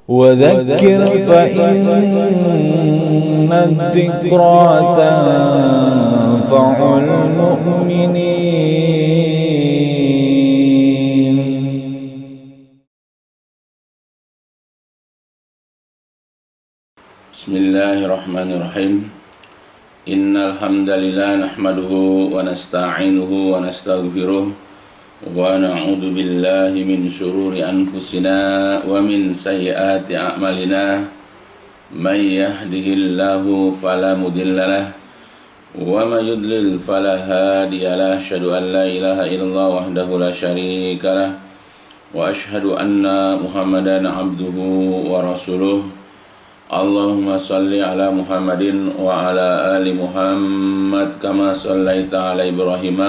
وذكر فإن الذكرى تنفع المؤمنين. بسم الله الرحمن الرحيم. إن الحمد لله نحمده ونستعينه ونستغفره ونعوذ بالله من شرور أنفسنا ومن سيئات أعمالنا. من يهده الله فلا مضل له ومن يضلل فلا هادي له. أشهد أن لا إله إلا الله وحده لا شريك له وأشهد أن محمدا عبده ورسوله. اللهم صل على محمد وعلى آل محمد كما صليت على إبراهيم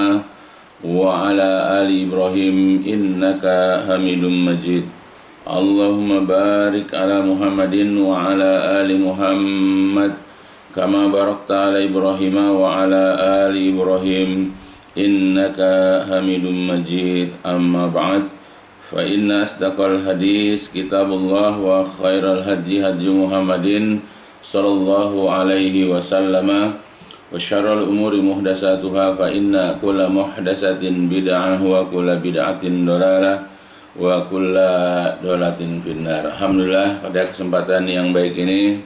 وعلى آل إبراهيم إنك حميد مجيد. اللهم بارك على محمد وعلى آل محمد كما باركت على إبراهيم وعلى آل إبراهيم إنك حميد مجيد. أما بعد فإن أصدق الحديث كتاب الله وخير الهدي هدي محمد صلى الله عليه وسلم وشر الأمور محدثاتها فإن كل محدثة بدعة وكل بدعة ضلالة وكل ضلالة finnar. Alhamdulillah, pada kesempatan yang baik ini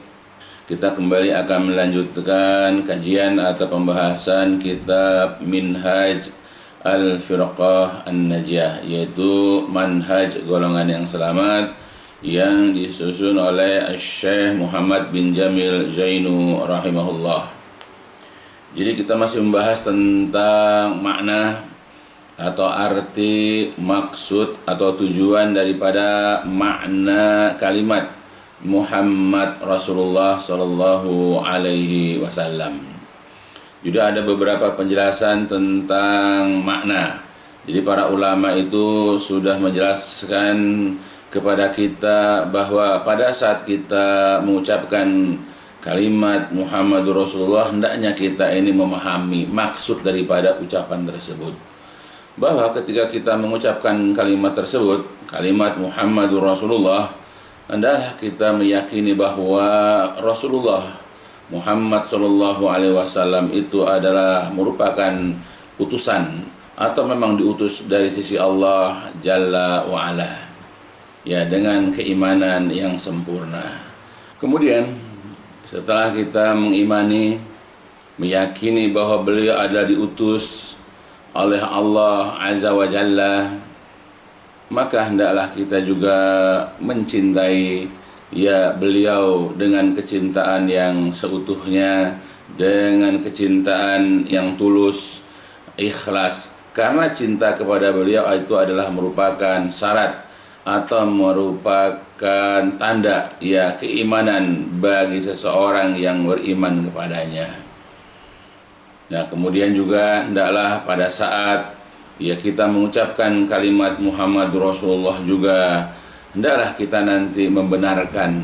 kita kembali akan melanjutkan kajian atau pembahasan kitab Minhaj Al-Firqah An-Najiyah, yaitu manhaj golongan yang selamat yang disusun oleh Syekh Muhammad bin Jamil Zainu rahimahullah. Jadi kita masih membahas tentang makna atau arti, maksud atau tujuan daripada makna kalimat Muhammad Rasulullah Sallallahu Alaihi Wasallam. Juga ada beberapa penjelasan tentang makna. Jadi para ulama itu sudah menjelaskan kepada kita bahwa pada saat kita mengucapkan kalimat Muhammadur Rasulullah, hendaknya kita ini memahami maksud daripada ucapan tersebut. Bahwa ketika kita mengucapkan kalimat tersebut, kalimat Muhammadur Rasulullah, hendaklah kita meyakini bahwa Rasulullah Muhammad Sallallahu Alaihi Wasallam itu adalah merupakan utusan atau memang diutus dari sisi Allah Jalla wa'ala, ya, dengan keimanan yang sempurna. Kemudian setelah kita mengimani, meyakini bahwa beliau adalah diutus oleh Allah Azza wa Jalla, maka hendaklah kita juga mencintai, ya, beliau dengan kecintaan yang seutuhnya, dengan kecintaan yang tulus, ikhlas. Karena cinta kepada beliau itu adalah merupakan syarat atau merupakan tanda, ya, keimanan bagi seseorang yang beriman kepadanya. Nah, kemudian juga hendaklah pada saat, ya, kita mengucapkan kalimat Muhammadur Rasulullah juga hendaklah kita nanti membenarkan,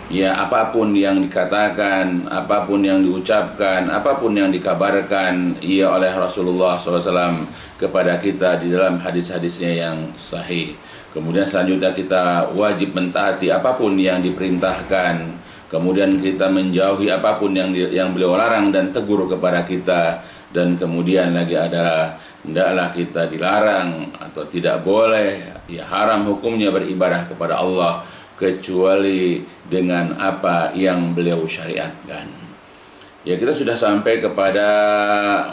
ya, apapun yang dikatakan, apapun yang diucapkan, apapun yang dikabarkan, ya, oleh Rasulullah SAW kepada kita di dalam hadis-hadisnya yang sahih. Kemudian selanjutnya kita wajib mentaati apapun yang diperintahkan. Kemudian kita menjauhi apapun yang beliau larang dan tegur kepada kita. Dan kemudian lagi adalah hendaklah kita dilarang atau tidak boleh, ya, haram hukumnya beribadah kepada Allah kecuali dengan apa yang beliau syariatkan. Ya, kita sudah sampai kepada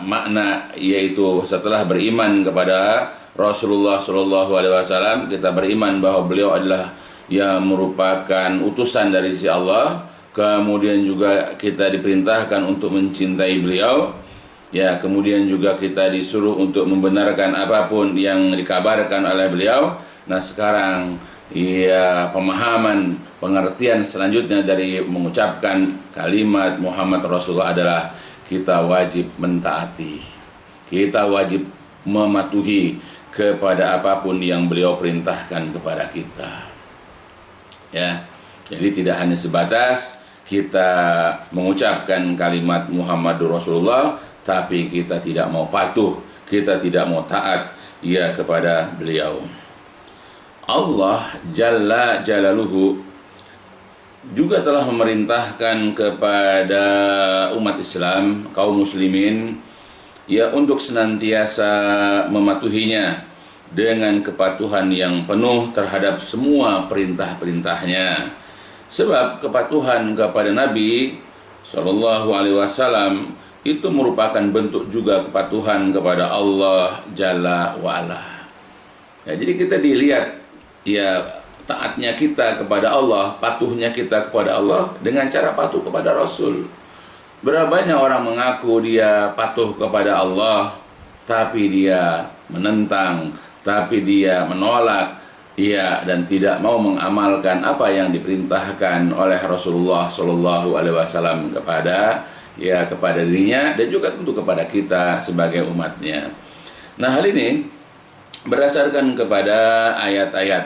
makna, yaitu setelah beriman kepada Rasulullah Shallallahu Alaihi Wasallam, kita beriman bahwa beliau adalah yang merupakan utusan dari si Allah. Kemudian juga kita diperintahkan untuk mencintai beliau. Ya, kemudian juga kita disuruh untuk membenarkan apapun yang dikabarkan oleh beliau. Nah, sekarang, ya, pemahaman, pengertian selanjutnya dari mengucapkan kalimat Muhammad Rasulullah adalah kita wajib mentaati, kita wajib mematuhi kepada apapun yang beliau perintahkan kepada kita. Ya, jadi tidak hanya sebatas kita mengucapkan kalimat Muhammadur Rasulullah, tapi kita tidak mau patuh, kita tidak mau taat, ya, kepada beliau. Allah Jalla Jalaluhu juga telah memerintahkan kepada umat Islam, kaum muslimin, ya, untuk senantiasa mematuhinya dengan kepatuhan yang penuh terhadap semua perintah-perintahnya. Sebab kepatuhan kepada Nabi Shallallahu Alaihi Wasallam itu merupakan bentuk juga kepatuhan kepada Allah Jalla wa'ala. Ya, jadi kita dilihat, ya, taatnya kita kepada Allah, patuhnya kita kepada Allah dengan cara patuh kepada Rasul. Berapa banyak orang mengaku dia patuh kepada Allah, tapi dia menentang, tapi dia menolak, ya, dan tidak mau mengamalkan apa yang diperintahkan oleh Rasulullah Shallallahu Alaihi Wasallam kepada dirinya dan juga tentu kepada kita sebagai umatnya. Nah, hal ini berdasarkan kepada ayat-ayat,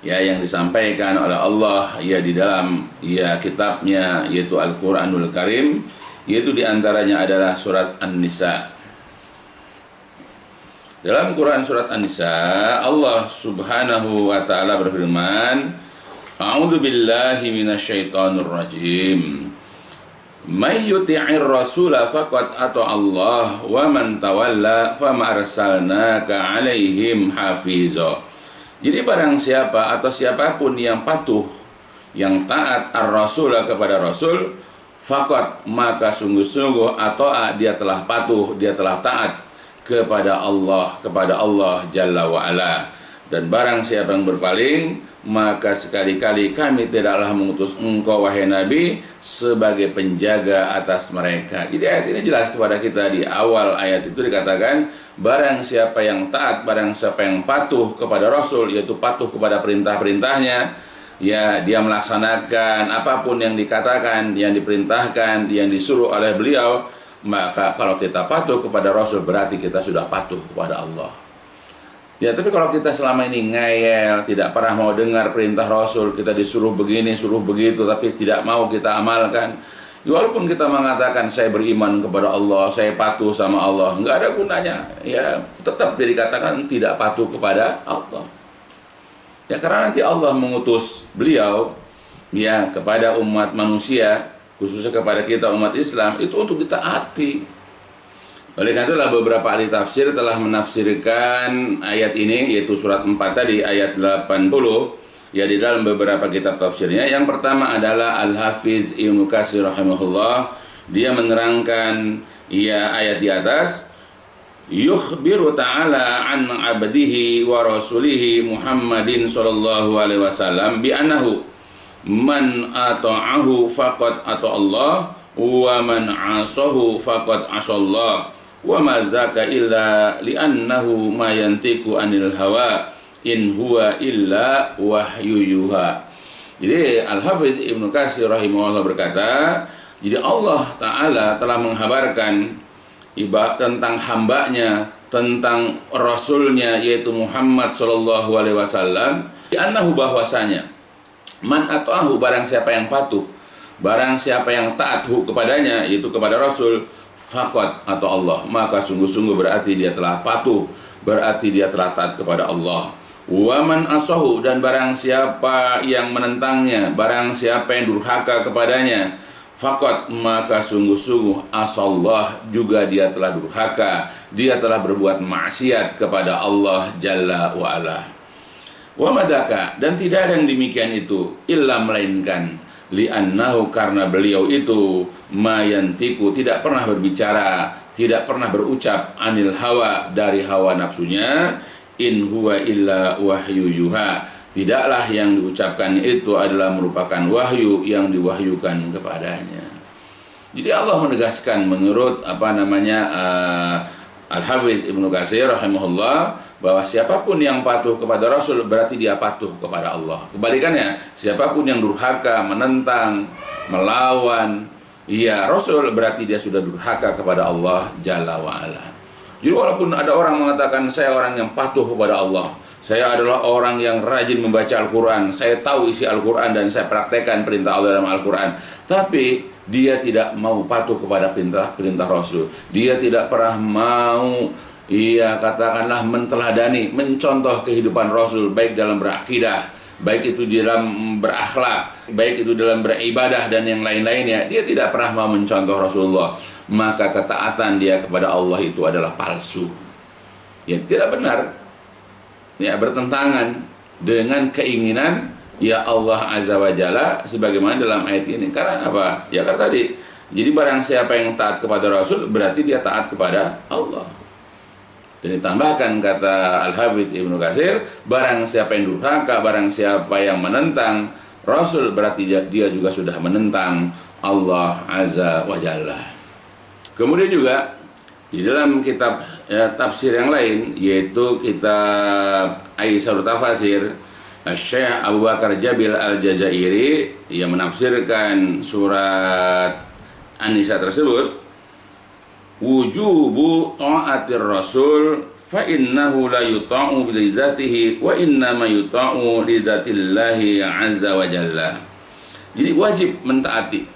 ya, yang disampaikan oleh Allah, ya, di dalam, ya, kitabnya, yaitu Al-Quranul Karim, yaitu diantaranya adalah surat An-Nisa. Dalam Quran surat An-Nisa, Allah Subhanahu wa taala berfirman, A'udzu billahi minasyaitonir rajim. May yuti'ir rasula faqad ata Allah wa man tawalla fama arsalnaka 'alaihim hafiza. Jadi barang siapa atau siapapun yang patuh, yang taat ar-rasul kepada Rasul, faqad, maka sungguh-sungguh atau dia telah patuh, dia telah taat kepada Allah Jalla wa'ala. Dan barang siapa yang berpaling, maka sekali-kali kami tidaklah mengutus engkau wahai Nabi sebagai penjaga atas mereka. Jadi ayat ini jelas kepada kita. Di awal ayat itu dikatakan, barang siapa yang taat, barang siapa yang patuh kepada Rasul, yaitu patuh kepada perintah-perintahnya, ya, dia melaksanakan apapun yang dikatakan, yang diperintahkan, yang disuruh oleh beliau, maka kalau kita patuh kepada Rasul berarti kita sudah patuh kepada Allah. Ya, tapi kalau kita selama ini ngeyel, tidak pernah mau dengar perintah Rasul, kita disuruh begini, suruh begitu, tapi tidak mau kita amalkan, walaupun kita mengatakan saya beriman kepada Allah, saya patuh sama Allah, nggak ada gunanya, ya, tetap dikatakan tidak patuh kepada Allah. Ya, karena nanti Allah mengutus beliau, ya, kepada umat manusia, khususnya kepada kita umat Islam, itu untuk ditaati. Oleh karena itulah beberapa ahli tafsir telah menafsirkan ayat ini, yaitu surat 4 tadi, ayat 80, ya, di dalam beberapa kitab tafsirnya. Yang pertama adalah Al-Hafiz Ibnu Katsir rahimahullah. Dia menerangkan, ya, ayat di atas, yukhbiru ta'ala an abdihi wa rasulihi Muhammadin sallallahu alaihi wasallam bi annahu man ata'ahu faqad ata Allah wa man 'asahu faqad 'asallah wa ma zaka illa li'annahu ma yantiqu anil hawa in huwa illa wahyu yuha. Jadi Al-Hafiz Ibnu Katsir rahimahullah berkata, jadi Allah Ta'ala telah menghabarkan tentang hambanya, tentang Rasulnya, yaitu Muhammad sallallahu alaihi wasallam, li'annahu, bahwasanya, man ata'ahu, barang siapa yang patuh, barang siapa yang taat kepadanya, yaitu kepada Rasul, faqad atau Allah, maka sungguh-sungguh berarti dia telah patuh, berarti dia telah taat kepada Allah. Wa man asahu, dan barang siapa yang menentangnya, barang siapa yang durhaka kepadanya, faqad, maka sungguh-sungguh asallah, juga dia telah durhaka, dia telah berbuat maksiat kepada Allah Jalla wa'ala. Wa madaka, dan tidak ada yang demikian itu, illa, melainkan, li'annahu, karena beliau itu mayantiku, tidak pernah berbicara, tidak pernah berucap, anil hawa, dari hawa nafsunya, in huwa illa wahyu yuha, tidaklah yang diucapkan itu adalah merupakan wahyu yang diwahyukan kepadanya. Jadi Allah menegaskan menurut Al-Hafiz Ibnu Katsir rahimahullah, bahwa siapapun yang patuh kepada Rasul berarti dia patuh kepada Allah. Kebalikannya, siapapun yang durhaka, menentang, melawan, ya, Rasul, berarti dia sudah durhaka kepada Allah Jalla wa'ala. Jadi walaupun ada orang mengatakan saya orang yang patuh kepada Allah, saya adalah orang yang rajin membaca Al-Quran, saya tahu isi Al-Quran dan saya praktekkan perintah Allah dalam Al-Quran, tapi dia tidak mau patuh kepada perintah Rasul, dia tidak pernah mau, katakanlah, menteladani, mencontoh kehidupan Rasul, baik dalam berakidah, baik itu di dalam berakhlak, baik itu dalam beribadah dan yang lain-lainnya, dia tidak pernah mau mencontoh Rasulullah, maka ketaatan dia kepada Allah itu adalah palsu. Ya, tidak benar. Ya, bertentangan dengan keinginan ya Allah Azza wa Jalla sebagaimana dalam ayat ini. Karena apa? Ya karena tadi. Jadi barang siapa yang taat kepada Rasul berarti dia taat kepada Allah. Dan ditambahkan kata Al-Hafidz Ibnu Katsir, barang siapa yang durhaka, barang siapa yang menentang Rasul berarti dia juga sudah menentang Allah Azza wa Jalla. Kemudian juga di dalam kitab tafsir yang lain, yaitu kitab Aisarut Tafasir, Syekh Abu Bakar Jabil Al-Jazairi yang menafsirkan surat An-Nisa tersebut, wujubu ta'atir rasul fa innahu la yuta'u bi dzatihi wa innama yuta'u li dzatillahi azza wa jalla. Jadi wajib mentaati,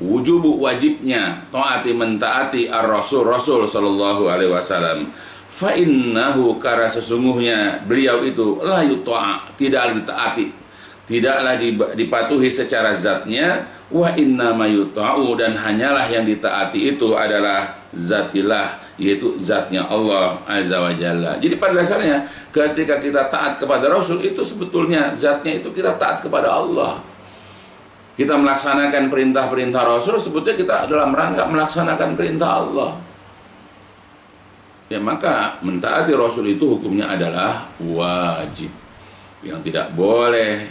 wujubu wajibnya taati mentaati ar-rasul sallallahu alaihi wasallam. Fa innahu kara sesungguhnya beliau itu la yuta'a, tidak ditaati, tidaklah dipatuhi secara zatnya, wa innama yuta'u dan hanyalah yang ditaati itu adalah zatillah, yaitu zatnya Allah Azza wa Jalla. Jadi pada dasarnya ketika kita taat kepada Rasul itu sebetulnya zatnya itu kita taat kepada Allah. Kita melaksanakan perintah-perintah Rasul sebetulnya kita dalam rangka melaksanakan perintah Allah. Ya maka mentaati Rasul itu hukumnya adalah wajib. Yang tidak boleh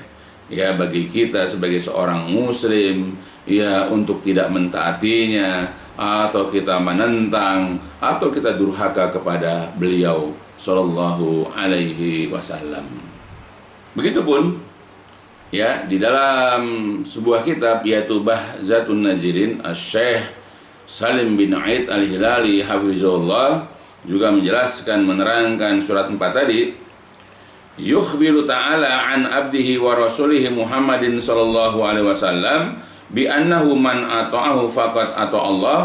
ya bagi kita sebagai seorang muslim ya untuk tidak mentaatinya atau kita menentang atau kita durhaka kepada beliau sallallahu alaihi wasallam. Begitupun ya di dalam sebuah kitab yaitu Bahzatun Nazirin, Syekh Salim bin Aid Al-Hilali hafizahullah juga menjelaskan menerangkan surat 4 tadi. Yukhbiru ta'ala an abdihi wa rasulihi Muhammadin sallallahu alaihi wasallam bi annahu man ata'ahu faqad ata'allah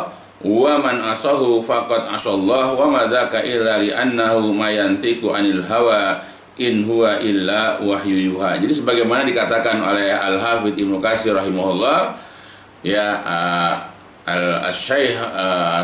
wa man asahu faqad asallah wa ma dzaka illa li annahu ma yantiqu anil hawa in huwa illa wahyu yuha. Jadi sebagaimana dikatakan oleh Al-Hafidz Ibnu Katsir rahimahullah ya, Al-Syekh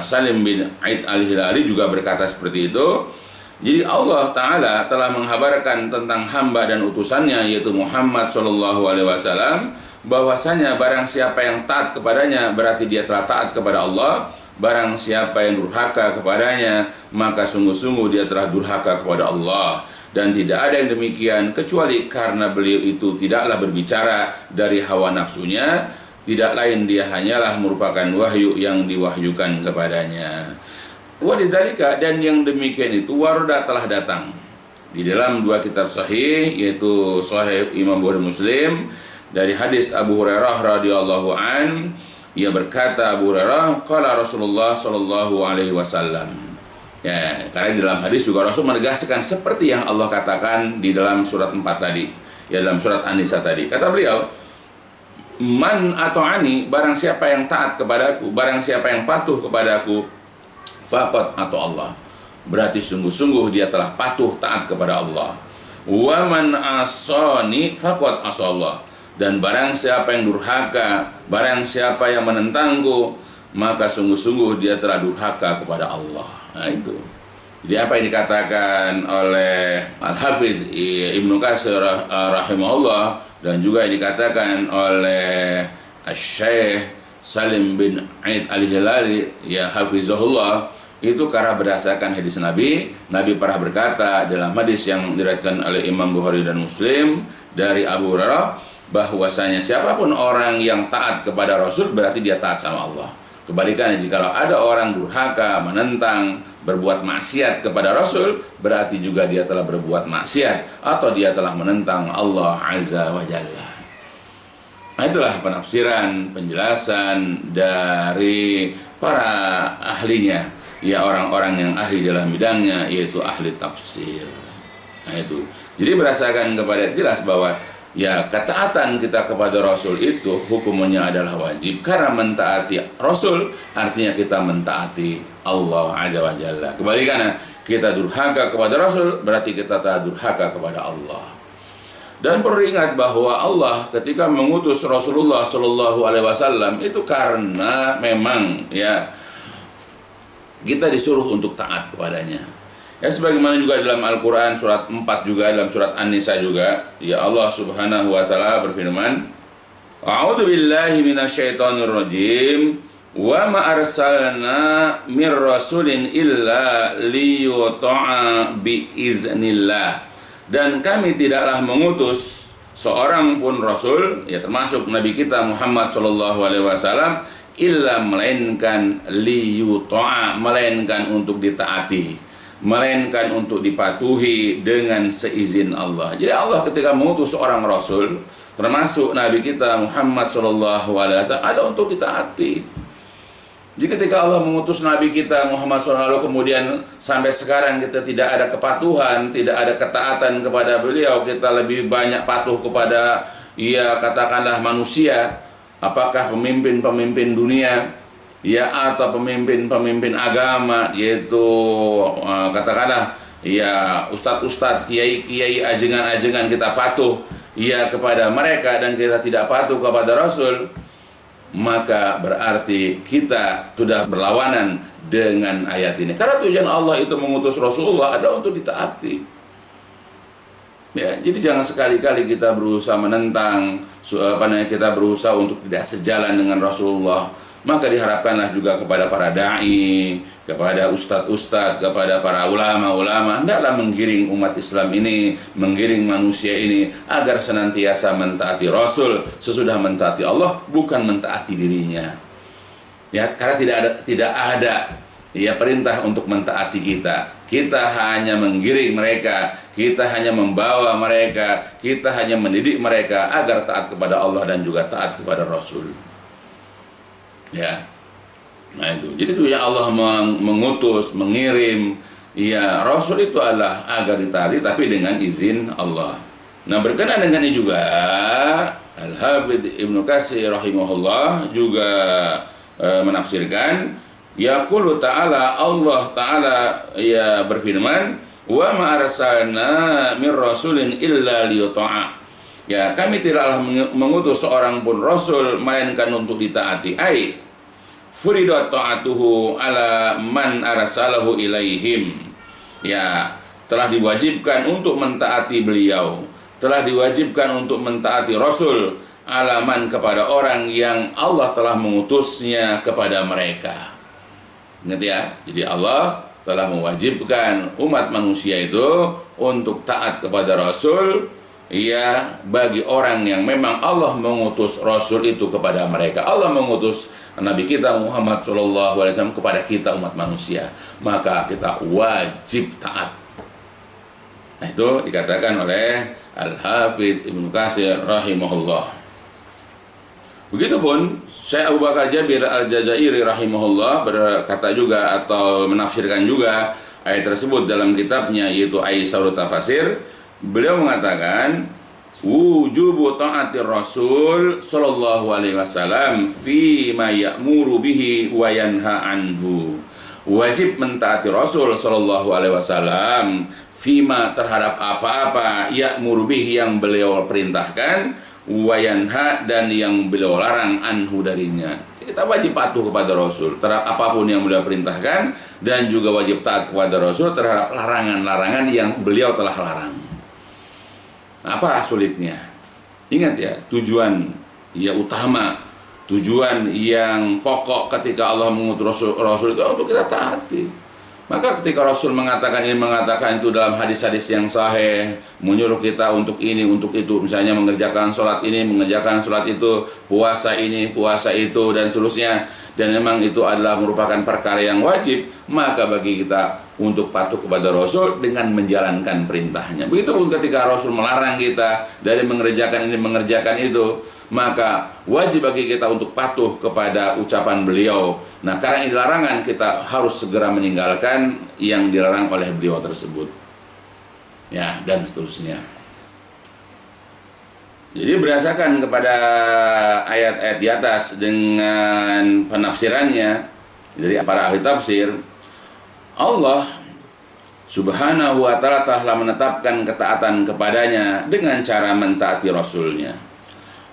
Salim bin Aid Al-Hilali juga berkata seperti itu. Jadi Allah Ta'ala telah menghabarkan tentang hamba dan utusannya yaitu Muhammad Sallallahu Alaihi Wasallam bahwasanya barang siapa yang taat kepadanya berarti dia telah taat kepada Allah. Barang siapa yang durhaka kepadanya maka sungguh-sungguh dia telah durhaka kepada Allah. Dan tidak ada yang demikian kecuali karena beliau itu tidaklah berbicara dari hawa nafsunya, tidak lain dia hanyalah merupakan wahyu yang diwahyukan kepadanya. Walidzalika dan yang demikian itu warada telah datang di dalam dua kitab sahih yaitu Sahih Imam Bukhari Muslim dari hadis Abu Hurairah radhiyallahu an, ia berkata Abu Hurairah qala Rasulullah sallallahu alaihi wasallam. Ya, karena di dalam hadis juga Rasul menegaskan seperti yang Allah katakan di dalam surat 4 tadi, ya dalam surat An-Nisa tadi. Kata beliau, man ata'ani barang siapa yang taat kepadaku, barang siapa yang patuh kepadaku faqad atau Allah berarti sungguh-sungguh dia telah patuh taat kepada Allah. Wa man asani faqad asallah dan barang siapa yang durhaka, barang siapa yang menentangku maka sungguh-sungguh dia telah durhaka kepada Allah. Nah itu. Jadi apa yang dikatakan oleh Al-Hafidz Ibnu Katsir rahimahullah dan juga yang dikatakan oleh Syekh Salim bin Aid Al-Hilali ya hafizahullah itu karena berdasarkan hadis Nabi pernah berkata dalam hadis yang diriwayatkan oleh Imam Bukhari dan Muslim dari Abu Hurairah bahwasanya siapapun orang yang taat kepada Rasul berarti dia taat sama Allah. Kebalikannya jika ada orang durhaka, menentang, berbuat maksiat kepada Rasul berarti juga dia telah berbuat maksiat atau dia telah menentang Allah Azza wa Jalla. Nah, itulah penafsiran, penjelasan dari para ahlinya, ya orang-orang yang ahli dalam bidangnya, yaitu ahli tafsir. Nah itu. Jadi berdasarkan kepada jelas bahwa ya ketaatan kita kepada Rasul itu hukumnya adalah wajib. Karena mentaati Rasul artinya kita mentaati Allah Azza wa Jalla. Kebalikannya kita durhaka kepada Rasul berarti kita tak durhaka kepada Allah. Dan perlu ingat bahwa Allah ketika mengutus Rasulullah Shallallahu Alaihi Wasallam itu karena memang ya kita disuruh untuk taat kepadanya. Ya sebagaimana juga dalam Al-Quran surat 4 juga, dalam surat An-Nisa juga, ya Allah Subhanahu Wa Taala berfirman, A'udzu billahi minasyaitonir rajim. Wa ma arsalna mir rasulin illa liyuta'a bi iznillah. Dan kami tidaklah mengutus seorang pun rasul, ya termasuk Nabi kita Muhammad sallallahu alaihi wasallam, illa melainkan liyuta'a, melainkan untuk ditaati, melainkan untuk dipatuhi dengan seizin Allah. Jadi Allah ketika mengutus seorang rasul, termasuk Nabi kita Muhammad sallallahu alaihi wasallam, ada untuk ditaati. Jadi ketika Allah mengutus Nabi kita Muhammad SAW, kemudian sampai sekarang kita tidak ada kepatuhan, tidak ada ketaatan kepada beliau, kita lebih banyak patuh kepada, ya katakanlah manusia, apakah pemimpin-pemimpin dunia, ya atau pemimpin-pemimpin agama, yaitu katakanlah, ya ustadz-ustadz, kiai-kiai, ajengan-ajengan kita patuh, ya kepada mereka dan kita tidak patuh kepada Rasul, maka berarti kita sudah berlawanan dengan ayat ini. Karena tujuan Allah itu mengutus Rasulullah adalah untuk ditaati. Ya, jadi jangan sekali-kali kita berusaha menentang, kita berusaha untuk tidak sejalan dengan Rasulullah. Maka diharapkanlah juga kepada para da'i, kepada ustadz-ustadz, kepada para ulama-ulama, hendaklah menggiring umat Islam ini, menggiring manusia ini agar senantiasa mentaati Rasul sesudah mentaati Allah, bukan mentaati dirinya. Ya, karena tidak ada ya perintah untuk mentaati kita. Kita hanya menggiring mereka, kita hanya membawa mereka, kita hanya mendidik mereka agar taat kepada Allah dan juga taat kepada Rasul. Ya, nah itu. Jadi itu yang Allah mengutus, mengirim, ya Rasul itu adalah agar ditaati tapi dengan izin Allah. Nah berkenaan dengan ini juga Al-Hafidz Ibnu Katsir rahimahullah juga menafsirkan, yaqulu ta'ala, Allah ta'ala ya berfirman, wa ma arsalna mir rasulin illa liyuta'a. Ya, kami tidaklah mengutus seorang pun rasul melainkan untuk ditaati. Ai furidat ta'atuhu ala man arsalahu ilaihim. Ya, telah diwajibkan untuk mentaati beliau, telah diwajibkan untuk mentaati Rasul alaman kepada orang yang Allah telah mengutusnya kepada mereka. Ingat ya, jadi Allah telah mewajibkan umat manusia itu untuk taat kepada Rasul, ya bagi orang yang memang Allah mengutus Rasul itu kepada mereka. Allah mengutus Nabi kita Muhammad SAW kepada kita umat manusia, maka kita wajib taat. Nah itu dikatakan oleh Al-Hafidz Ibnu Katsir rahimahullah. Begitupun Syekh Abu Bakar Jabir Al-Jazairi rahimahullah berkata juga atau menafsirkan juga ayat tersebut dalam kitabnya yaitu Aisyarut Tafasir. Beliau mengatakan wujubu ta'atir Rasul sallallahu alaihi wasallam fi ma ya'muru bihi wa yanha anhu. Wajib mentaati Rasul sallallahu alaihi wasallam fima terhadap apa-apa ya'muru bihi yang beliau perintahkan, wa yanha dan yang beliau larang anhu darinya. Kita wajib patuh kepada Rasul terhadap apapun yang beliau perintahkan dan juga wajib taat kepada Rasul terhadap larangan-larangan yang beliau telah larang. Apa sulitnya? Ingat ya, tujuan ya utama, tujuan yang pokok ketika Allah mengutus Rasul itu untuk kita taati. Maka ketika Rasul mengatakan itu dalam hadis-hadis yang sahih, menyuruh kita untuk ini, untuk itu, misalnya mengerjakan sholat ini, mengerjakan sholat itu, puasa ini, puasa itu, dan seterusnya, dan memang itu adalah merupakan perkara yang wajib, maka bagi kita untuk patuh kepada Rasul dengan menjalankan perintahnya. Begitupun ketika Rasul melarang kita dari mengerjakan ini, mengerjakan itu, maka wajib bagi kita untuk patuh kepada ucapan beliau. Nah, karena ini larangan, kita harus segera meninggalkan yang dilarang oleh beliau tersebut. Ya, dan seterusnya. Jadi berdasarkan kepada ayat-ayat di atas dengan penafsirannya dari para ahli tafsir, Allah Subhanahu wa ta'ala telah menetapkan ketaatan kepadanya dengan cara mentaati Rasulnya.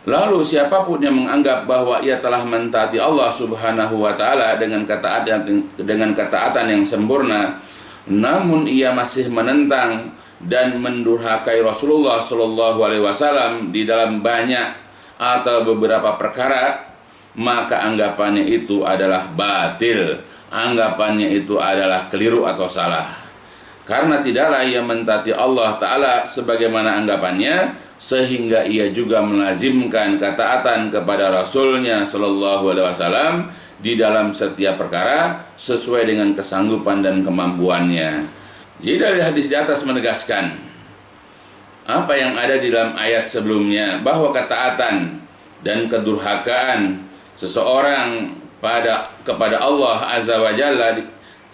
Lalu siapapun yang menganggap bahwa ia telah mentaati Allah Subhanahu wa ta'ala dengan ketaatan yang sempurna, namun ia masih menentang dan mendurhakai Rasulullah Shallallahu Alaihi Wasallam di dalam banyak atau beberapa perkara, maka anggapannya itu adalah batil, anggapannya itu adalah keliru atau salah. Karena tidaklah ia mentaati Allah Ta'ala sebagaimana anggapannya, sehingga ia juga melazimkan ketaatan kepada Rasulnya Shallallahu Alaihi Wasallam di dalam setiap perkara sesuai dengan kesanggupan dan kemampuannya. Jadi dari hadis di atas menegaskan apa yang ada di dalam ayat sebelumnya, bahwa ketaatan dan kedurhakaan seseorang kepada Allah Azza wa Jalla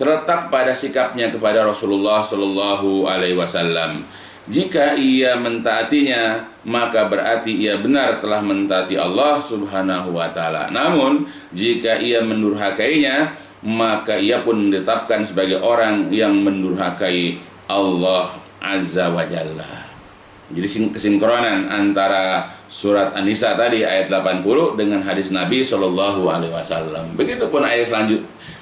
terletak pada sikapnya kepada Rasulullah Shallallahu Alaihi Wasallam. Jika ia mentaatinya, maka berarti ia benar telah mentaati Allah Subhanahu wa Ta'ala. Namun jika ia mendurhakainya, maka ia pun ditetapkan sebagai orang yang mendurhakai Allah Azza wa Jalla. Jadi kesinkronan antara surat An-Nisa tadi ayat 80 dengan hadis Nabi Shallallahu Alaihi Wasallam. Begitupun ayat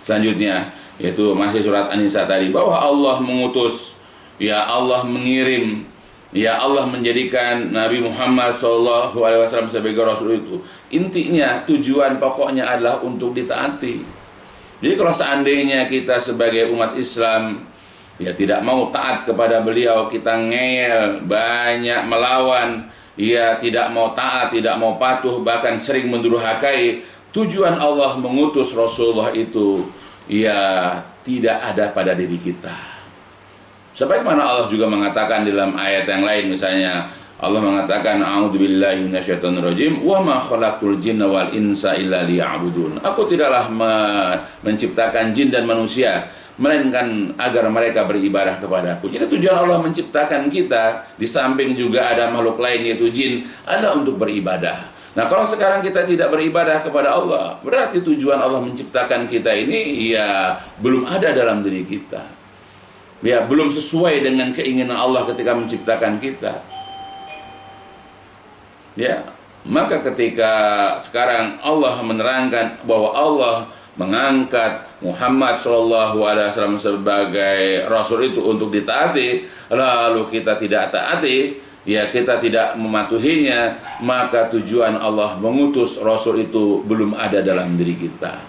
selanjutnya, yaitu masih surat An-Nisa tadi, bahwa Allah mengutus, ya Allah mengirim, ya Allah menjadikan Nabi Muhammad Shallallahu Alaihi Wasallam sebagai Rasul itu. Intinya, tujuan pokoknya adalah untuk ditaati. Jadi kalau seandainya kita sebagai umat Islam ya tidak mau taat kepada beliau, kita ngeyel, banyak melawan, ya tidak mau taat, tidak mau patuh, bahkan sering mendurhakai, tujuan Allah mengutus Rasulullah itu ya tidak ada pada diri kita. Sebagaimana Allah juga mengatakan dalam ayat yang lain, misalnya Allah mengatakan a'udzubillahi minasyaitonirrajim wa ma khalaqtul jinna wal insa illa liya'budun. Aku tidaklah menciptakan jin dan manusia melainkan agar mereka beribadah kepadaku. Jadi tujuan Allah menciptakan kita, di samping juga ada makhluk lain yaitu jin, ada untuk beribadah. Nah, kalau sekarang kita tidak beribadah kepada Allah, berarti tujuan Allah menciptakan kita ini ya belum ada dalam diri kita. Ya, belum sesuai dengan keinginan Allah ketika menciptakan kita. Ya, maka ketika sekarang Allah menerangkan bahwa Allah mengangkat Muhammad SAW sebagai Rasul itu untuk ditaati, lalu kita tidak taati, ya kita tidak mematuhinya, maka tujuan Allah mengutus Rasul itu belum ada dalam diri kita.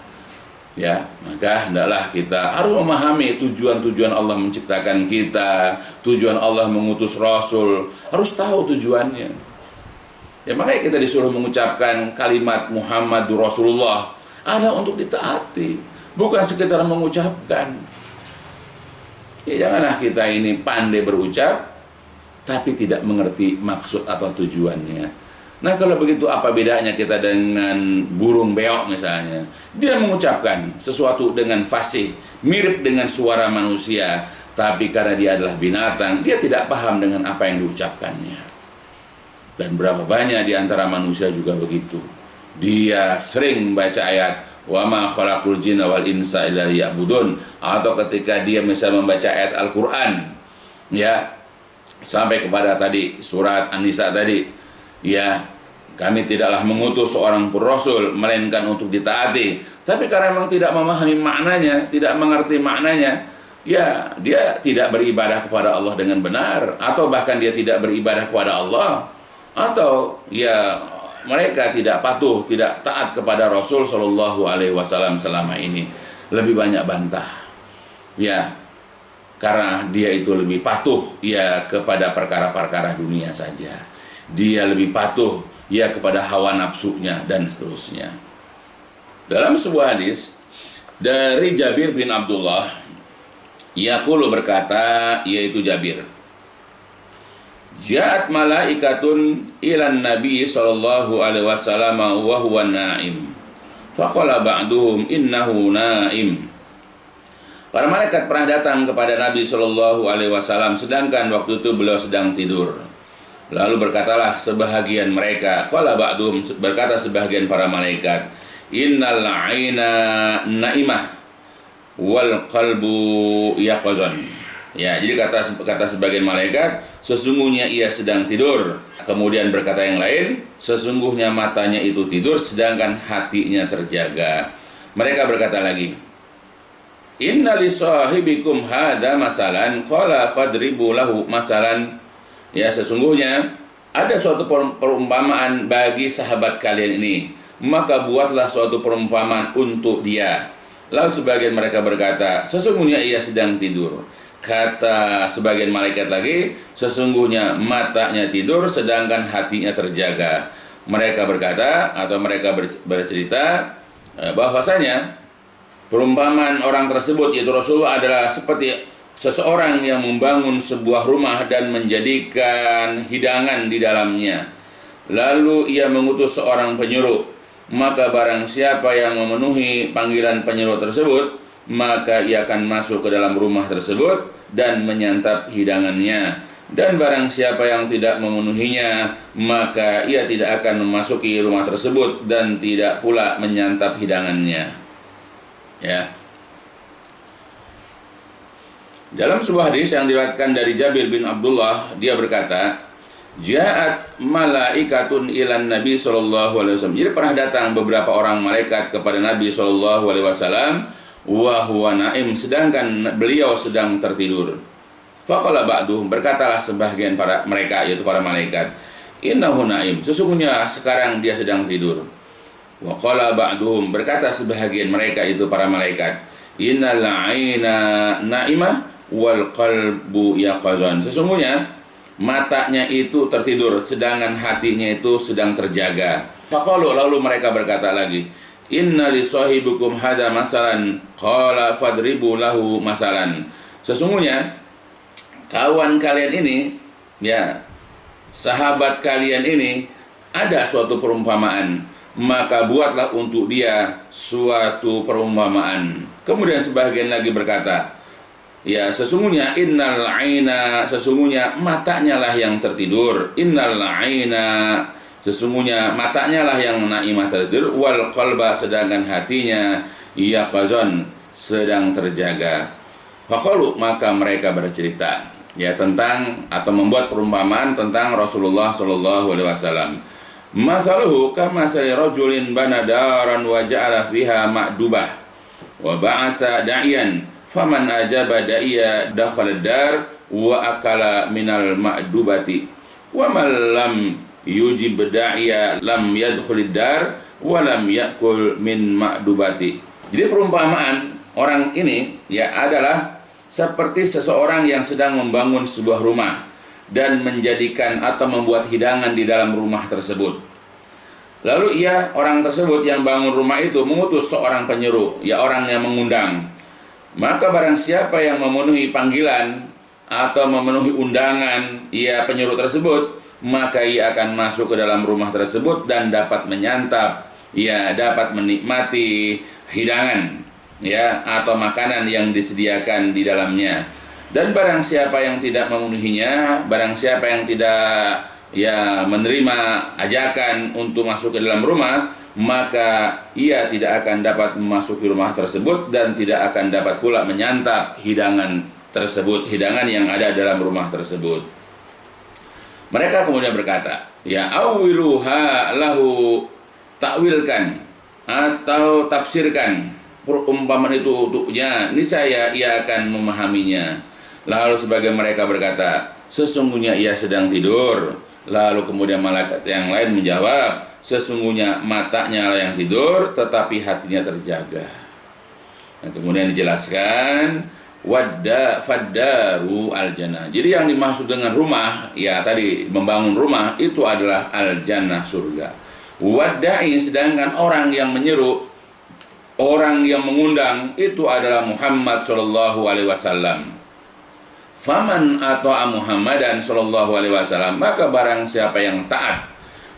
Ya, maka hendaklah kita harus memahami tujuan-tujuan Allah menciptakan kita, tujuan Allah mengutus Rasul, harus tahu tujuannya. Ya, makanya kita disuruh mengucapkan kalimat Muhammadur Rasulullah, ada untuk ditaati, bukan sekedar mengucapkan. Ya, janganlah kita ini pandai berucap tapi tidak mengerti maksud atau tujuannya. Nah, kalau begitu apa bedanya kita dengan burung beok misalnya? Dia mengucapkan sesuatu dengan fasih, mirip dengan suara manusia, tapi karena dia adalah binatang, dia tidak paham dengan apa yang diucapkannya. Dan berapa banyak di antara manusia juga begitu. Dia sering membaca ayat wa ma khalaqul jinna wal insa illa liya'budun, atau ketika dia misalnya membaca ayat Al-Qur'an, ya, sampai kepada tadi surat An-Nisa tadi, ya, kami tidaklah mengutus seorang pun rasul melainkan untuk ditaati, tapi karena memang tidak memahami maknanya, tidak mengerti maknanya, ya dia tidak beribadah kepada Allah dengan benar, atau bahkan dia tidak beribadah kepada Allah, atau ya mereka tidak patuh, tidak taat kepada Rasul Shallallahu Alaihi Wasallam selama ini. Lebih banyak bantah, ya, karena dia itu lebih patuh ya kepada perkara-perkara dunia saja. Dia lebih patuh ya kepada hawa nafsunya dan seterusnya. Dalam sebuah hadis dari Jabir bin Abdullah, yaqulu berkata, yaitu Jabir, Ja'at malaikatun ilan Nabi sallallahu alaihi wasallam wa huwa na'im. Faqala ba'duhum innahu na'im. Para malaikat pernah datang kepada Nabi sallallahu alaihi wasallam sedangkan waktu itu beliau sedang tidur. Lalu berkatalah sebahagian mereka, qala ba'duhum, berkata sebahagian para malaikat, innal 'aina na'imah wal qalbu yaqazan. Ya, jadi kata sebagian malaikat, sesungguhnya ia sedang tidur. Kemudian berkata yang lain, sesungguhnya matanya itu tidur sedangkan hatinya terjaga. Mereka berkata lagi, inna li sahibikum hada masalan qala fadribu lahu masalan. Ya, sesungguhnya ada suatu perumpamaan bagi sahabat kalian ini, maka buatlah suatu perumpamaan untuk dia. Lalu sebagian mereka berkata, sesungguhnya ia sedang tidur. Kata sebagian malaikat lagi, sesungguhnya matanya tidur sedangkan hatinya terjaga. Mereka berkata atau mereka bercerita bahwasanya perumpamaan orang tersebut, yaitu Rasulullah, adalah seperti seseorang yang membangun sebuah rumah dan menjadikan hidangan di dalamnya. Lalu ia mengutus seorang penyuruh. Maka barang siapa yang memenuhi panggilan penyuruh tersebut, maka ia akan masuk ke dalam rumah tersebut dan menyantap hidangannya. Dan barang siapa yang tidak memenuhinya, maka ia tidak akan memasuki rumah tersebut dan tidak pula menyantap hidangannya. Ya. Dalam sebuah hadis yang diriwayatkan dari Jabir bin Abdullah, dia berkata, Ja'at malaikatun ilan Nabi sallallahu alaihi wasallam. Jadi pernah datang beberapa orang malaikat kepada Nabi sallallahu alaihi wasallam wa huwa naim, sedangkan beliau sedang tertidur. Faqala ba'duhum, berkatalah sebagian para mereka, yaitu para malaikat, innahu naim, sesungguhnya sekarang dia sedang tidur. Wa qala ba'duhum, berkata sebagian mereka, itu para malaikat, innal 'aina naimah wal qalbu yaqazan, sesungguhnya matanya itu tertidur sedangkan hatinya itu sedang terjaga. Faqalu, lalu mereka berkata lagi, inna li sahibikum hadza masalan qala fadribu lahu masalan, sesungguhnya kawan kalian ini, ya, sahabat kalian ini ada suatu perumpamaan, maka buatlah untuk dia suatu perumpamaan. Kemudian sebagian lagi berkata, ya, sesungguhnya innal aina, sesungguhnya matanya lah yang tertidur. Innal aina, sesungguhnya matanya lah yang naimah tertidur. Wal qalba, sedangkan hatinya yaqazan, sedang terjaga. Faqalu, maka mereka bercerita, ya, tentang atau membuat perumpamaan tentang Rasulullah sallallahu alaihi wasallam. Masaluhu kamasali rajulin bana daran wa ja'ala fiha ma'dubah wa ba'asa da'iyan faman ajaba da'iya dakhala dar wa akala minal ma'dubati wa man lam yujib da'iya lam yadkhulid dar wa lam yakul min ma'dubati. Jadi perumpamaan orang ini, ya, adalah seperti seseorang yang sedang membangun sebuah rumah dan menjadikan atau membuat hidangan di dalam rumah tersebut. Lalu orang tersebut yang bangun rumah itu mengutus seorang penyuruh, ya, orang yang mengundang. Maka barang siapa yang memenuhi panggilan atau memenuhi undangan, ya, penyuruh tersebut, maka ia akan masuk ke dalam rumah tersebut dan dapat menyantap, ya, dapat menikmati hidangan, ya, atau makanan yang disediakan di dalamnya. Dan barang siapa yang tidak memenuhinya, barang siapa yang tidak, ya, menerima ajakan untuk masuk ke dalam rumah, maka ia tidak akan dapat memasuki rumah tersebut dan tidak akan dapat pula menyantap hidangan tersebut, hidangan yang ada dalam rumah tersebut. Mereka kemudian berkata, ya, awiluha lahu, takwilkan atau tafsirkan perumpamaan itu untuknya, niscaya ia akan memahaminya. Lalu sebagian mereka berkata, sesungguhnya ia sedang tidur. Lalu kemudian malaikat yang lain menjawab, sesungguhnya matanya yang tidur tetapi hatinya terjaga. Nah, kemudian dijelaskan, wadda faddaru al-jannah. Jadi yang dimaksud dengan rumah, ya, tadi membangun rumah itu adalah al-jannah, surga. Wadda'i, sedangkan orang yang menyeru, orang yang mengundang itu adalah Muhammad sallallahu alaihi wasallam. Faman ata'a Muhammadan sallallahu alaihi wasallam, maka barang siapa yang taat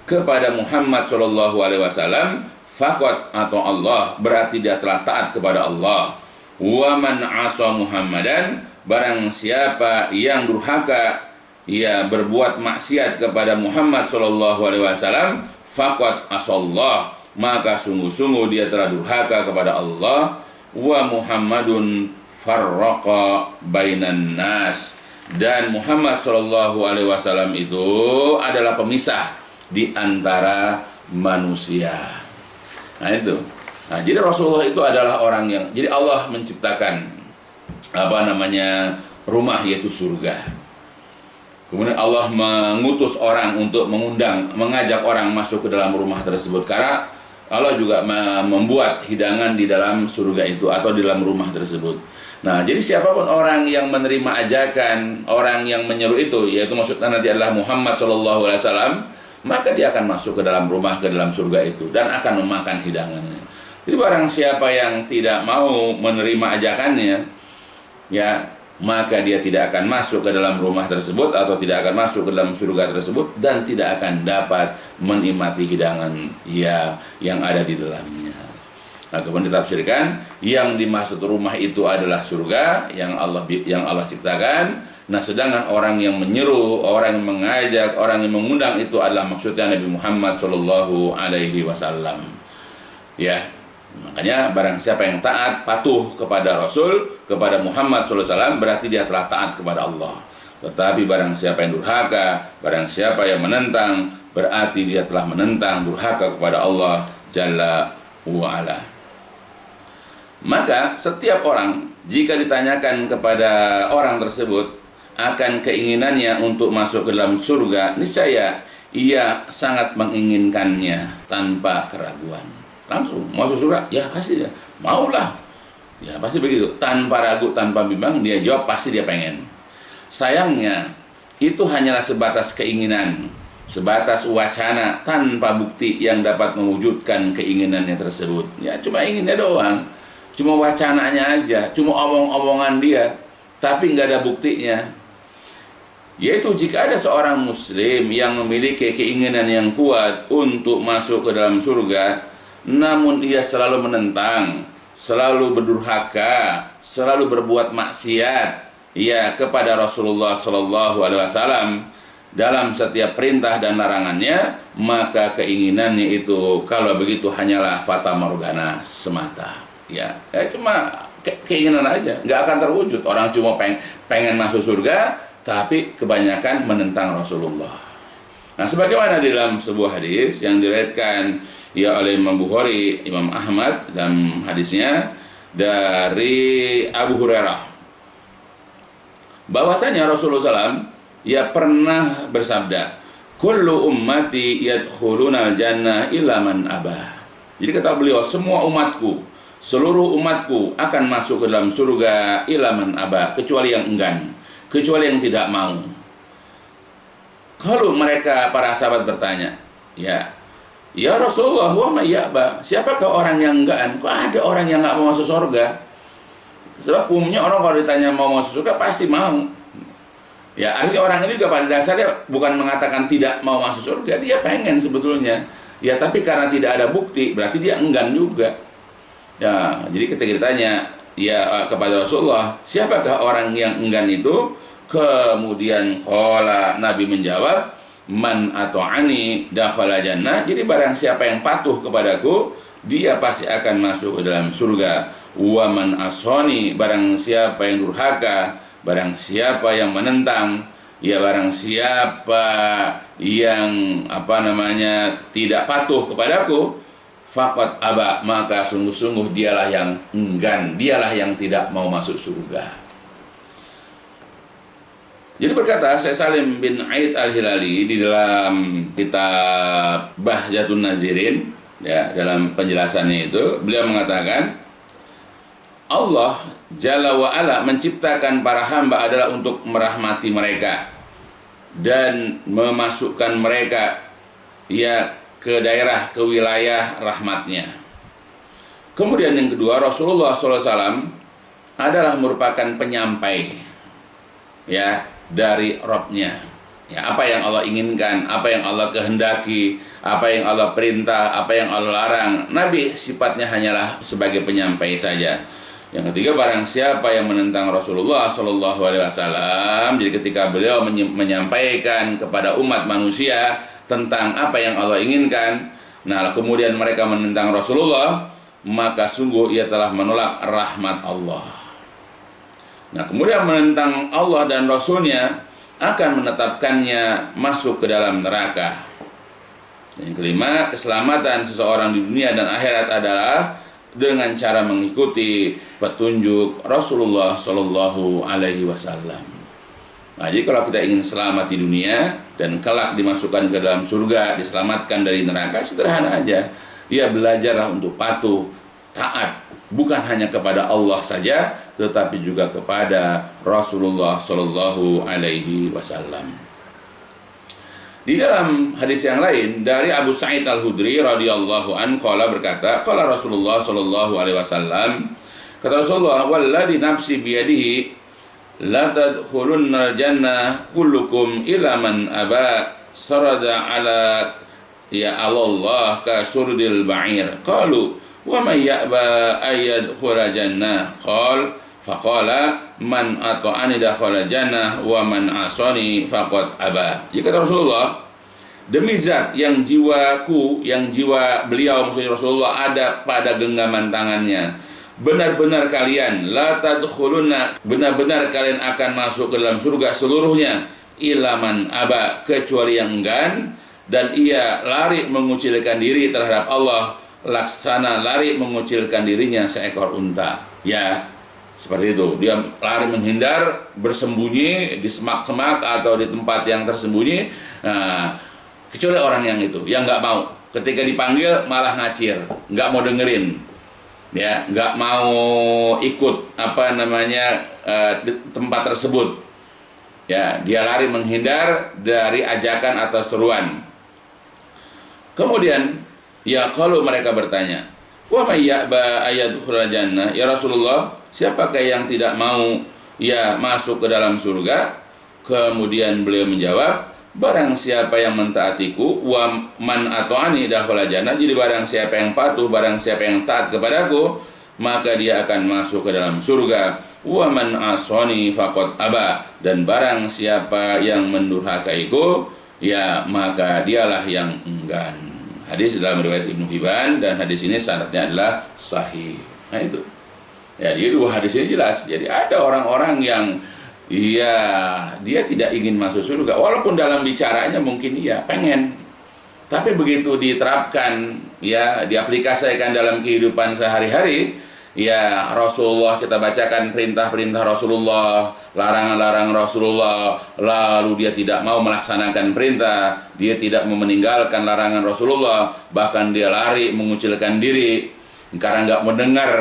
kepada Muhammad sallallahu alaihi wasallam, faqad atau Allah, berarti dia telah taat kepada Allah. Wa man 'asa Muhammadan, barang siapa yang durhaka, ia berbuat maksiat kepada Muhammad sallallahu alaihi wasallam, faqad asallah, maka sungguh-sungguh dia telah durhaka kepada Allah. Wa Muhammadun farraqa bainan nas, dan Muhammad sallallahu alaihi wasallam itu adalah pemisah di antara manusia. Nah itu. Nah, jadi Rasulullah itu adalah orang yang, jadi Allah menciptakan rumah, yaitu surga. Kemudian Allah mengutus orang untuk mengajak orang masuk ke dalam rumah tersebut, karena Allah juga membuat hidangan di dalam surga itu atau di dalam rumah tersebut. Nah, jadi siapapun orang yang menerima ajakan, orang yang menyeru itu, yaitu maksudnya nanti adalah Muhammad SAW, maka dia akan masuk ke dalam rumah, ke dalam surga itu, dan akan memakan hidangannya. Jadi barang siapa yang tidak mau menerima ajakannya, ya, maka dia tidak akan masuk ke dalam rumah tersebut atau tidak akan masuk ke dalam surga tersebut, dan tidak akan dapat menikmati hidangan yang ada di dalamnya. Nah, kemudian ditafsirkan yang dimaksud rumah itu adalah surga yang Allah ciptakan. Nah, sedangkan orang yang menyeru, orang yang mengajak, orang yang mengundang itu adalah maksudnya Nabi Muhammad sallallahu alaihi wasallam. Ya, makanya barang siapa yang taat, patuh kepada Rasul, kepada Muhammad sallallahu alaihi wasallam, berarti dia telah taat kepada Allah. Tetapi barang siapa yang durhaka, barang siapa yang menentang, berarti dia telah menentang, durhaka kepada Allah Jalla wa'ala. Maka setiap orang, jika ditanyakan kepada orang tersebut akan keinginannya untuk masuk ke dalam surga, niscaya ia sangat menginginkannya tanpa keraguan. Langsung masuk surga, ya pasti ya, maulah. Ya pasti begitu, tanpa ragu, tanpa bimbang, dia jawab pasti dia pengen. Sayangnya itu hanyalah sebatas keinginan, sebatas wacana, tanpa bukti yang dapat mewujudkan keinginannya tersebut. Ya cuma inginnya doang, cuma wacananya aja, cuma omong-omongan dia, tapi nggak ada buktinya. Yaitu jika ada seorang muslim yang memiliki keinginan yang kuat untuk masuk ke dalam surga, namun ia selalu menentang, selalu berdurhaka, selalu berbuat maksiat ya kepada Rasulullah sallallahu alaihi wasallam dalam setiap perintah dan larangannya, maka keinginannya itu kalau begitu hanyalah fata morgana semata. Ya cuma keinginan aja, nggak akan terwujud. Orang cuma pengen masuk surga, tapi kebanyakan menentang Rasulullah. Nah, sebagaimana di dalam sebuah hadis yang diriwayatkan oleh Imam Bukhari, Imam Ahmad dalam hadisnya dari Abu Hurairah, bahwasanya Rasulullah SAW pernah bersabda, "Kullu ummati yadkhulunal jannah illa man abah." Jadi kata beliau, semua umatku, seluruh umatku akan masuk ke dalam surga illa man abah, kecuali yang enggan, kecuali yang tidak mau. Kalau mereka para sahabat bertanya, ya Rasulullah, wa ma ya'ba, siapakah orang yang enggan? Kok ada orang yang enggak mau masuk surga? Sebab umumnya orang kalau ditanya mau masuk surga pasti mau. Ya, artinya orang ini juga pada dasarnya bukan mengatakan tidak mau masuk surga, dia pengen sebetulnya. Ya, tapi karena tidak ada bukti, berarti dia enggan juga. Ya, jadi ketika ditanya kepada Rasulullah, siapakah orang yang enggan itu? Kemudian Nabi menjawab, man ata'ani dakhala jannah. Jadi barang siapa yang patuh kepadaku, dia pasti akan masuk ke dalam surga. Wa man asani, barang siapa yang durhaka, barang siapa yang menentang, barang siapa yang tidak patuh kepadaku, faqad aba, maka sungguh-sungguh dialah yang enggan, dialah yang tidak mau masuk surga. Jadi berkata Syekh Salim bin Aid Al-Hilali di dalam kitab Bahjatun Nazirin, dalam penjelasannya itu, beliau mengatakan Allah Jalla wa'ala menciptakan para hamba adalah untuk merahmati mereka dan memasukkan mereka ke daerah, ke wilayah rahmatnya. Kemudian yang kedua, Rasulullah SAW adalah merupakan penyampai dari Rabb-nya. Apa yang Allah inginkan, apa yang Allah kehendaki, apa yang Allah perintah, apa yang Allah larang. Nabi sifatnya hanyalah sebagai penyampai saja. Yang ketiga, barang siapa yang menentang Rasulullah SAW, jadi ketika beliau menyampaikan kepada umat manusia tentang apa yang Allah inginkan, nah kemudian mereka menentang Rasulullah, maka sungguh ia telah menolak rahmat Allah. Nah, kemudian menentang Allah dan Rasulnya akan menetapkannya masuk ke dalam neraka. Yang kelima, keselamatan seseorang di dunia dan akhirat adalah dengan cara mengikuti petunjuk Rasulullah Shallallahu Alaihi Wasallam. Nah, jadi kalau kita ingin selamat di dunia dan kelak dimasukkan ke dalam surga, diselamatkan dari neraka, sederhana aja. Ya, belajarlah untuk patuh, taat, bukan hanya kepada Allah saja, tetapi juga kepada Rasulullah Shallallahu Alaihi Wasallam. Di dalam hadis yang lain dari Abu Sa'id Al-Khudri radhiyallahu anhu qala berkata, qala Rasulullah Shallallahu Alaihi Wasallam, kata Rasulullah, walladzi nafsi biyadihi la tadkhulunnal jannah kullukum ila man aba sarada ala ya Allah ka surdil ba'ir. Qalu wa may ya'ba ayyadkhula jannah? Qal faqala man ata'ani dakhala jannah wa man asani faqad aba. Jika Rasulullah, demi zat yang jiwaku, yang jiwa beliau maksudnya Rasulullah ada pada genggaman tangannya, benar-benar kalian la tadkhuluna, benar-benar kalian akan masuk ke dalam surga seluruhnya, ilaman aba, kecuali yang enggan dan ia lari mengucilkan diri terhadap Allah, laksana lari mengucilkan dirinya seekor unta. Ya, seperti itu. Dia lari menghindar, bersembunyi di semak-semak atau di tempat yang tersembunyi. Nah, kecuali orang yang itu, yang nggak mau. Ketika dipanggil malah ngacir, nggak mau dengerin. Ya, nggak mau ikut tempat tersebut. Ya, dia lari menghindar dari ajakan atau seruan. Kemudian, ya kalau mereka bertanya, wa may ya'ba ayyadkhulal jannah? Ya Rasulullah, siapakah yang tidak mau ya masuk ke dalam surga? Kemudian beliau menjawab, barang siapa yang mentaatiku, wa man ata'ani dakhala jannah, jadi barang siapa yang patuh, barang siapa yang taat kepadaku, maka dia akan masuk ke dalam surga. Wa man asani faqad aba, dan barang siapa yang mendurhakaiku, ya maka dialah yang enggan. Hadis dalam riwayat Ibnu Hibban, dan hadis ini sanadnya adalah sahih. Nah itu. Ya, jadi dua hadis ini jelas. Jadi ada orang-orang yang iya, dia tidak ingin masuk surga, walaupun dalam bicaranya mungkin iya pengen, tapi begitu diterapkan, ya diaplikasikan dalam kehidupan sehari-hari, ya Rasulullah kita bacakan perintah-perintah Rasulullah, larangan-larangan Rasulullah, lalu dia tidak mau melaksanakan perintah, dia tidak mau meninggalkan larangan Rasulullah, bahkan dia lari mengucilkan diri karena nggak mendengar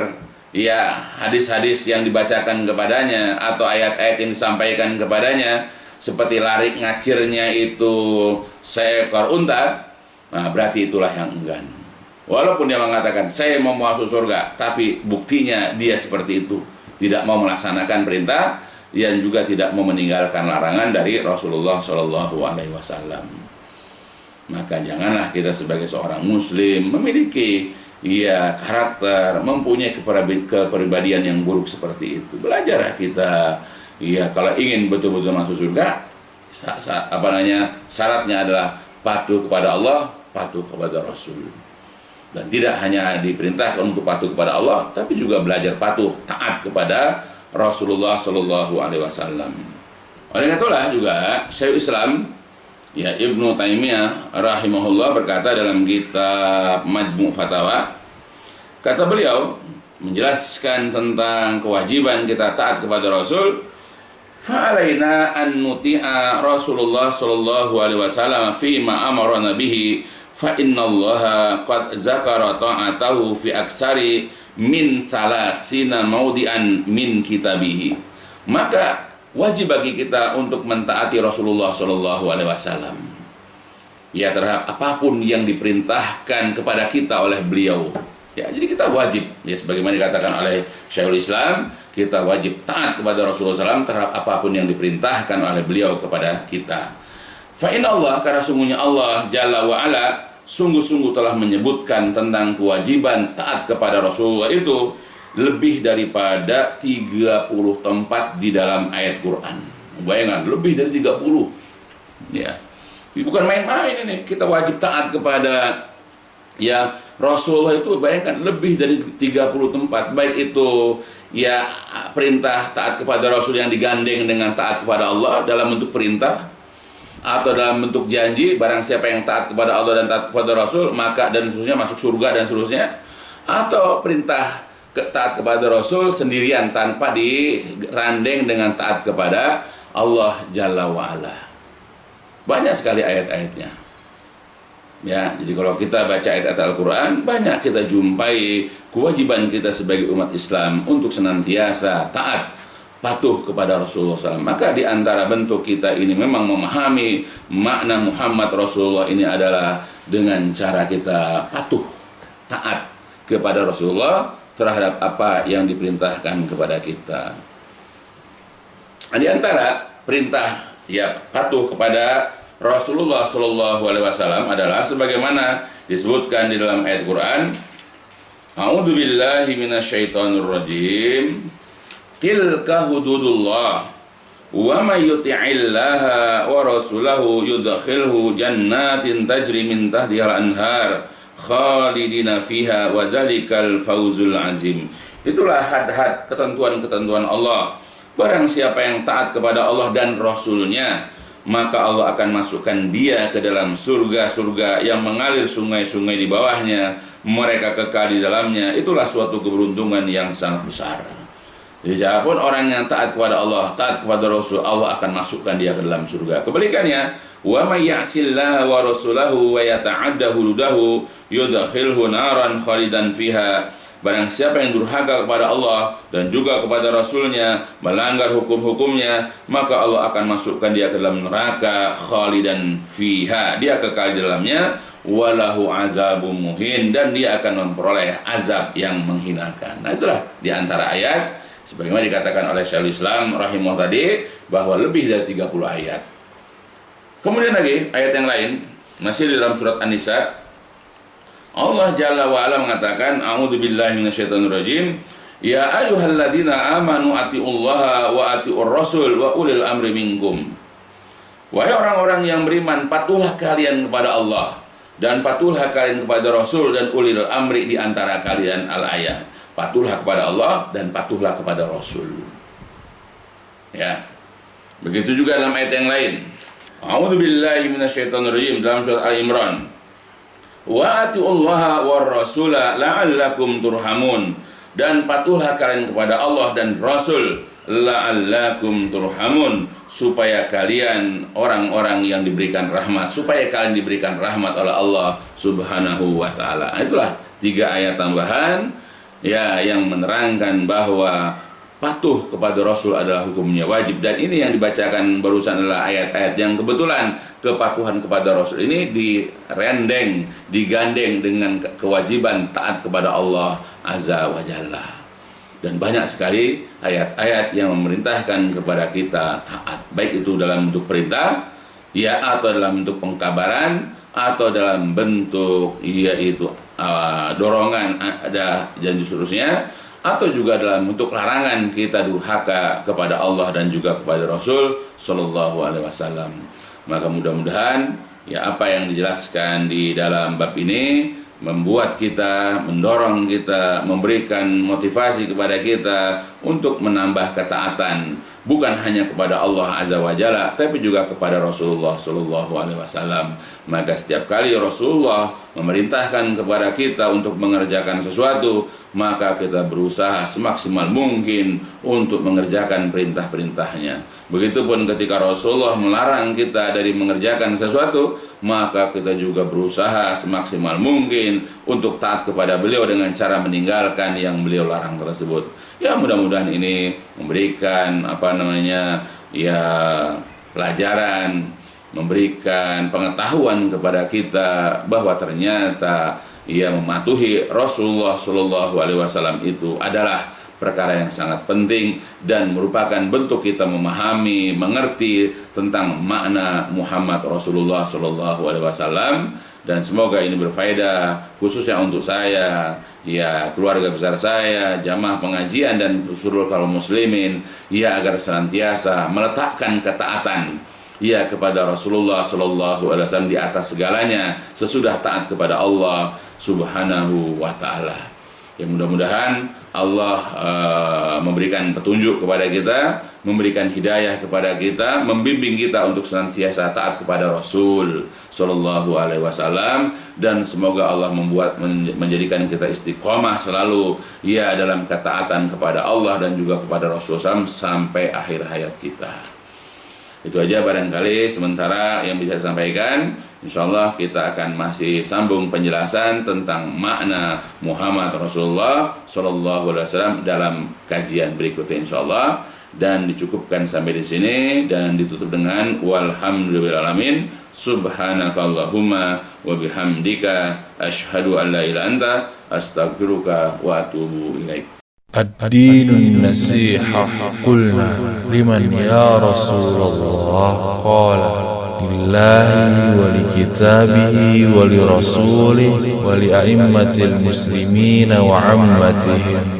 ya hadis-hadis yang dibacakan kepadanya atau ayat-ayat yang disampaikan kepadanya, seperti lari ngacirnya itu seekor unta. Nah, berarti itulah yang enggan. Walaupun dia mengatakan saya mau masuk surga, tapi buktinya dia seperti itu, tidak mau melaksanakan perintah dan juga tidak mau meninggalkan larangan dari Rasulullah Shallallahu Alaihi Wasallam. Maka janganlah kita sebagai seorang muslim memiliki karakter, mempunyai kepribadian yang buruk seperti itu. Belajarlah kita, kalau ingin betul-betul masuk surga, syaratnya adalah patuh kepada Allah, patuh kepada Rasul. Dan tidak hanya diperintahkan untuk patuh kepada Allah, tapi juga belajar patuh, taat kepada Rasulullah Shallallahu Alaihi Wasallam. Oleh karena itulah juga Syekhul Islam Ibnu Taimiyah rahimahullah berkata dalam kitab Majmu' Fatawa, kata beliau menjelaskan tentang kewajiban kita taat kepada Rasul, fa'alaina an nuti'a Rasulullah sallallahu alaihi wasallam fi ma amarna bihi fa innallaha qad zakara ta'atahu fi aksari min salasina maudi'an min kitabihi. Maka wajib bagi kita untuk mentaati Rasulullah Shallallahu Alaihi Wasallam, ya terhadap apapun yang diperintahkan kepada kita oleh beliau. Ya, jadi kita wajib, ya sebagaimana dikatakan oleh Syekhul Islam, kita wajib taat kepada Rasulullah SAW terhadap apapun yang diperintahkan oleh beliau kepada kita. Fa inna Allah, karena sungguhnya Allah Jalla wa Ala sungguh-sungguh telah menyebutkan tentang kewajiban taat kepada Rasulullah itu lebih daripada 30 tempat di dalam ayat Quran. Bayangkan, lebih dari 30. Ya. Bukan main-main ini. Kita wajib taat kepada Rasulullah itu bayangkan lebih dari 30 tempat, baik itu ya perintah taat kepada Rasul yang digandeng dengan taat kepada Allah dalam bentuk perintah, atau dalam bentuk janji, barang siapa yang taat kepada Allah dan taat kepada Rasul maka dan seterusnya masuk surga dan seterusnya, atau perintah taat kepada Rasul sendirian tanpa dirandeng dengan taat kepada Allah Jalla wa'ala. Banyak sekali ayat-ayatnya. Ya, jadi kalau kita baca ayat-ayat Al-Quran, banyak kita jumpai kewajiban kita sebagai umat Islam untuk senantiasa taat, patuh kepada Rasulullah SAW. Maka di antara bentuk kita ini memang memahami makna Muhammad Rasulullah ini adalah dengan cara kita patuh, taat kepada Rasulullah terhadap apa yang diperintahkan kepada kita. Di antara perintah ya patuh kepada Rasulullah Shallallahu Alaihi Wasallam adalah sebagaimana disebutkan di dalam ayat Quran, A'udzu billahi minasyaitonir rajim, tilka hududullah, wa may yuti'illaha wa rasulahu yudkhilhu jannatin tajri min tahtihal anhar khalidina fiha wa dzalikal fawzul azim. Itulah had-had ketentuan-ketentuan Allah. Barang siapa yang taat kepada Allah dan Rasulnya, maka Allah akan masukkan dia ke dalam surga-surga yang mengalir sungai-sungai di bawahnya, mereka kekal di dalamnya. Itulah suatu keberuntungan yang sangat besar. Jadi siapapun orang yang taat kepada Allah, taat kepada Rasul, Allah akan masukkan dia ke dalam surga. Kebalikannya, wa may ya'sillaha wa rasulahu wa yata'adda hududahu yudkhilhu naran khalidan fiha. Barang siapa yang durhaka kepada Allah dan juga kepada Rasulnya, melanggar hukum-hukumnya, maka Allah akan masukkan dia ke dalam neraka khalidan fiha. Dia kekal di dalamnya, walahu azabum muhin, dan dia akan memperoleh azab yang menghinakan. Nah, itulah di antara ayat sebagaimana dikatakan oleh Syekhul Islam rahimahullah tadi, bahwa lebih dari 30 ayat. Kemudian lagi ayat yang lain masih di dalam surat An-Nisa, Allah Jalla wa'ala mengatakan, A'udzu billahi minasyaitonir rajim, ya ayyuhalladzina amanu atiullaha wa atiur rasul wa ulil amri minkum. Wahai orang-orang yang beriman, patuhlah kalian kepada Allah dan patuhlah kalian kepada Rasul dan ulil amri di antara kalian. Al-ayat. Patuhlah kepada Allah dan patuhlah kepada Rasul. Ya. Begitu juga dalam ayat yang lain. A'udzu billahi minasyaitonir rajim dalam surat Al-Imran. Wa atiullaha war rasula la'allakum turhamun, dan patuhlah kalian kepada Allah dan Rasul la'allakum turhamun, supaya kalian orang-orang yang diberikan rahmat, supaya kalian diberikan rahmat oleh Allah Subhanahu wa taala. Itulah 3 ayat tambahan ya yang menerangkan bahwa patuh kepada Rasul adalah hukumnya wajib. Dan ini yang dibacakan barusan adalah ayat-ayat yang kebetulan kepatuhan kepada Rasul ini direndeng, digandeng dengan kewajiban taat kepada Allah Azza wa Jalla. Dan banyak sekali ayat-ayat yang memerintahkan kepada kita taat, baik itu dalam bentuk perintah ya, atau dalam bentuk pengkabaran, atau dalam bentuk yaitu dorongan ada janji seterusnya, atau juga dalam bentuk larangan kita durhaka kepada Allah dan juga kepada Rasul Sallallahu Alaihi Wasallam. Maka mudah-mudahan ya apa yang dijelaskan di dalam bab ini membuat kita, mendorong kita, memberikan motivasi kepada kita untuk menambah ketaatan, bukan hanya kepada Allah Azza wa Jalla, tapi juga kepada Rasulullah Sallallahu Alaihi Wasallam. Maka setiap kali Rasulullah memerintahkan kepada kita untuk mengerjakan sesuatu, maka kita berusaha semaksimal mungkin untuk mengerjakan perintah-perintahnya. Begitupun ketika Rasulullah melarang kita dari mengerjakan sesuatu, maka kita juga berusaha semaksimal mungkin untuk taat kepada beliau dengan cara meninggalkan yang beliau larang tersebut. Ya, mudah-mudahan ini memberikan pelajaran, memberikan pengetahuan kepada kita bahwa ternyata mematuhi Rasulullah Shallallahu Alaihi Wasallam itu adalah perkara yang sangat penting dan merupakan bentuk kita memahami, mengerti tentang makna Muhammad Rasulullah Shallallahu Alaihi Wasallam. Dan semoga ini berfaedah khususnya untuk saya, keluarga besar saya, jamaah pengajian dan seluruh kaum muslimin, agar senantiasa meletakkan ketaatan kepada Rasulullah Sallallahu Alaihi Wasallam di atas segalanya. Sesudah taat kepada Allah, Subhanahu wa ta'ala. Ya, mudah-mudahan Allah memberikan petunjuk kepada kita, memberikan hidayah kepada kita, membimbing kita untuk senantiasa taat kepada Rasul Sallallahu Alaihi Wasallam, dan semoga Allah menjadikan kita istiqomah selalu ya dalam ketaatan kepada Allah dan juga kepada Rasul SAW sampai akhir hayat kita. Itu aja barangkali sementara yang bisa saya sampaikan. Insyaallah kita akan masih sambung penjelasan tentang makna Muhammad Rasulullah Sallallahu Alaihi Wasallam dalam kajian berikutnya insyaallah, dan dicukupkan sampai di sini dan ditutup dengan walhamdulillahirabbil subhanakallahumma wa bihamdika asyhadu an la ilaha illa anta astaghfiruka wa atubu ilaik. الدين النصيحة قلنا لمن يا رسول الله قال لله ولكتابه ولرسوله ولأئمة المسلمين وعمتهم